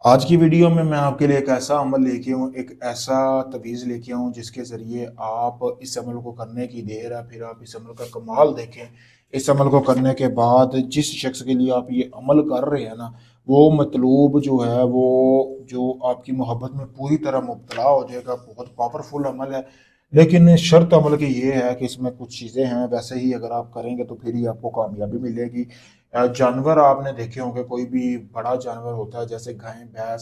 آج کی ویڈیو میں آپ کے لیے ایک ایسا عمل لے کے ہوں، ایک ایسا تویز لے کے ہوں جس کے ذریعے آپ اس عمل کو کرنے کی دیر ہے، پھر آپ اس عمل کا کمال دیکھیں۔ اس عمل کو کرنے کے بعد جس شخص کے لیے آپ یہ عمل کر رہے ہیں نا، وہ مطلوب جو ہے وہ جو آپ کی محبت میں پوری طرح مبتلا ہو جائے گا۔ بہت پاورفل عمل ہے، لیکن شرط عمل کی یہ ہے کہ اس میں کچھ چیزیں ہیں، ویسے ہی اگر آپ کریں گے تو پھر ہی آپ کو کامیابی ملے گی۔ جانور آپ نے دیکھے ہوں گے، کوئی بھی بڑا جانور ہوتا ہے جیسے گائے بھینس،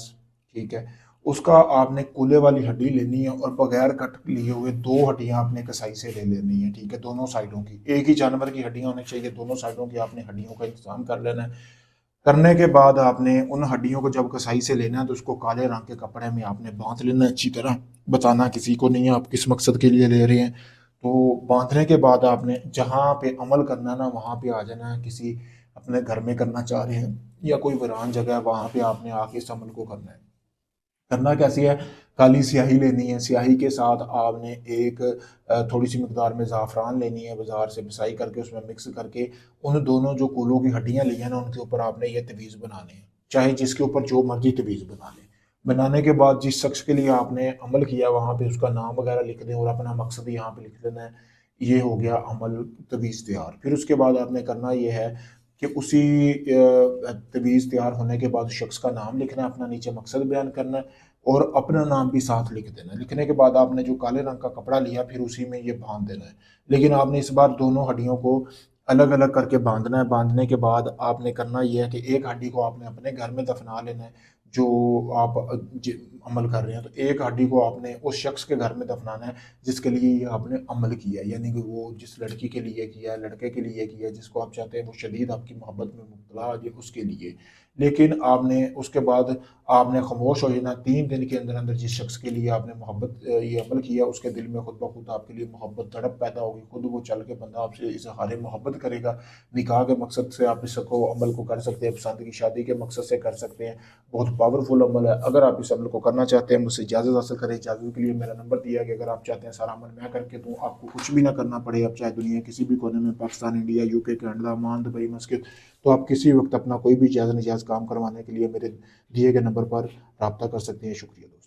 ٹھیک ہے، اس کا آپ نے کولے والی ہڈی لینی ہے اور بغیر کٹ لیے ہوئے دو ہڈیاں آپ نے کسائی سے لے لینی ہے، ٹھیک ہے، دونوں سائڈوں کی ایک ہی جانور کی ہڈیاں ہونی چاہیے، دونوں سائڈوں کی آپ نے ہڈیوں کا انتظام کر لینا ہے۔ کرنے کے بعد آپ نے ان ہڈیوں کو جب کسائی سے لینا ہے تو اس کو کالے رنگ کے کپڑے میں آپ نے باندھ لینا ہے اچھی طرح، بتانا کسی کو نہیں ہے آپ کس مقصد کے لیے لے رہے ہیں۔ تو باندھنے کے بعد آپ نے جہاں پہ عمل کرنا ہے نا وہاں پہ آ جانا ہے، کسی اپنے گھر میں کرنا چاہ رہے ہیں یا کوئی ویران جگہ ہے وہاں پہ آپ نے آ کے اس عمل کو کرنا ہے۔ کرنا کیسی ہے؟ کالی سیاہی لینی ہے، سیاہی کے ساتھ آپ نے ایک تھوڑی سی مقدار میں زعفران لینی ہے، بازار سے پسائی کر کے اس میں مکس کر کے ان دونوں جو کولوں کی ہڈیاں لی ہیں نا ان کے اوپر آپ نے یہ تویز بنانے ہیں، چاہے جس کے اوپر جو مرضی تویز بنا لیں۔ بنانے کے بعد جس شخص کے لیے آپ نے عمل کیا وہاں پہ اس کا نام وغیرہ لکھ دیں اور اپنا مقصد یہاں پہ لکھ دینا ہے۔ یہ ہو گیا عمل تویز تیار۔ پھر اس کے بعد آپ نے کرنا یہ ہے کہ اسی تویز تیار ہونے کے بعد شخص کا نام لکھنا ہے، اپنا نیچے مقصد بیان کرنا ہے اور اپنا نام بھی ساتھ لکھ دینا ہے۔ لکھنے کے بعد آپ نے جو کالے رنگ کا کپڑا لیا پھر اسی میں یہ باندھ دینا ہے، لیکن آپ نے اس بار دونوں ہڈیوں کو الگ الگ کر کے باندھنا ہے۔ باندھنے کے بعد آپ نے کرنا یہ ہے کہ ایک ہڈی کو آپ نے اپنے گھر میں دفنا لینا ہے جو آپ عمل کر رہے ہیں، تو ایک ہڈی کو آپ نے اس شخص کے گھر میں دفنانا ہے جس کے لیے یہ آپ نے عمل کیا ہے، یعنی کہ وہ جس لڑکی کے لیے کیا ہے، لڑکے کے لیے کیا ہے، جس کو آپ چاہتے ہیں وہ شدید آپ کی محبت میں مبتلا ہو جائے اس کے لیے۔ لیکن آپ نے اس کے بعد آپ نے خاموش ہو جانا 3 دن کے اندر اندر۔ جس شخص کے لیے آپ نے محبت یہ عمل کیا اس کے دل میں خود بخود آپ کے لیے محبت تڑپ پیدا ہوگی، خود وہ چل کے بندہ آپ سے اظہار محبت کرے گا۔ نکاح کے مقصد سے آپ اس کو عمل کو کر سکتے ہیں، پسند کی شادی کے مقصد سے کر سکتے ہیں۔ بہت پاورفل عمل ہے۔ اگر آپ اس عمل کو کرنا چاہتے ہیں مجھ سے اجازت حاصل کریں، اجازت کے لیے میرا نمبر دیا کہ اگر آپ چاہتے ہیں سارا عمل میں کر کے دوں، آپ کو کچھ بھی نہ کرنا پڑے، آپ چاہے دنیا کسی بھی کونے میں، پاکستان، انڈیا، یو کے، کینیڈا، عمان، دبئی، مسکت، تو آپ کسی وقت اپنا کوئی بھی جائز نجائز کام کروانے کے لیے میرے دیے گئے نمبر پر رابطہ کر سکتے ہیں۔ شکریہ دوستو۔